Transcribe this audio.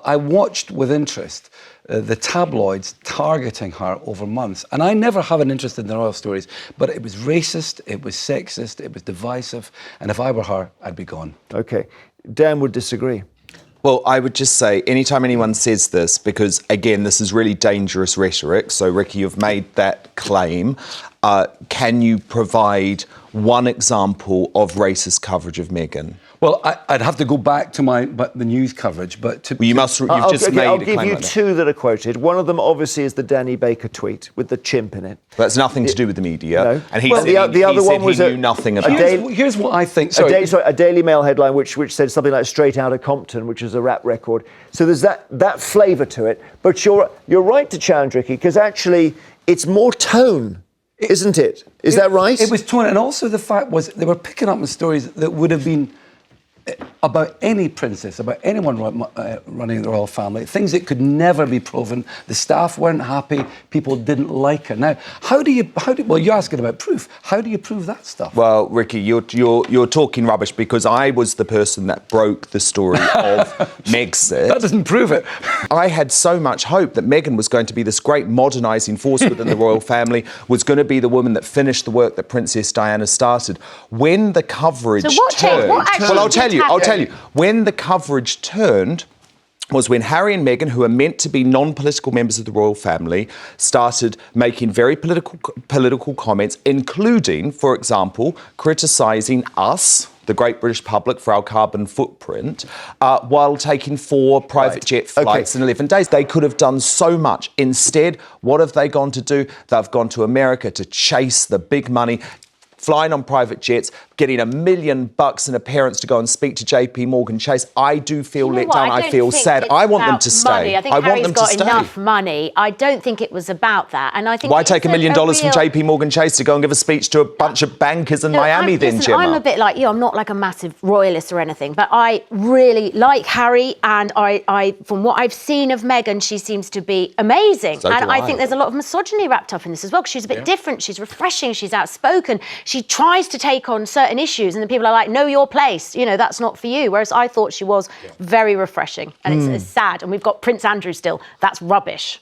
I watched with interest the tabloids targeting her over months. And I never have an interest in the royal stories, but it was racist, it was sexist, it was divisive. And if I were her, I'd be gone. OK. Dan would disagree. Well, I would just say, anytime anyone says this, because, again, this is really dangerous rhetoric, so, Ricky, you've made that claim, can you provide one example of racist coverage of Meghan? Well, I'd have to go back to the news coverage, but... You've just made a claim. I'll give you two that are quoted. One of them, obviously, is the Danny Baker tweet with the chimp in it. But that's nothing to do with the media. No. And he said he knew nothing about it. Here's what I think. A Daily Mail headline which said something like "Straight Outta Compton," which is a rap record. So there's that flavour to it. But you're right to challenge, Ricky, because actually it's more tone, isn't it? Is that right? It was tone, and also the fact was they were picking up on stories that would have been about any princess, about anyone running the royal family, things that could never be proven. The staff weren't happy. People didn't like her. Now, well, you're asking about proof. How do you prove that stuff? Well, Ricky, you're talking rubbish, because I was the person that broke the story of Megxit. That doesn't prove it. I had so much hope that Meghan was going to be this great modernising force within the royal family, was going to be the woman that finished the work that Princess Diana started. When the coverage turned... Well, I'll tell you. When the coverage turned was when Harry and Meghan, who are meant to be non-political members of the royal family, started making very political comments, including, for example, criticising us, the great British public, for our carbon footprint, while taking 4 private jet flights in 11 days. They could have done so much. Instead, what have they gone to do? They've gone to America to chase the big money, flying on private jets, getting $1 million an appearance to go and speak to JP Morgan Chase. I do feel let down. I feel sad. I want them to stay. I think Harry's got enough money. I don't think it was about that. And I think why take $1 million from JP Morgan Chase to go and give a speech to a bunch of bankers in Miami then, Gemma? I'm a bit like you. I'm not like a massive royalist or anything, but I really like Harry, and I from what I've seen of Meghan, she seems to be amazing. So and I think there's a lot of misogyny wrapped up in this as well, because she's a bit different. She's refreshing. She's outspoken. She tries to take on certain issues, and the people are like, know your place, that's not for you. Whereas I thought she was very refreshing, and it's sad. And we've got Prince Andrew still. That's rubbish.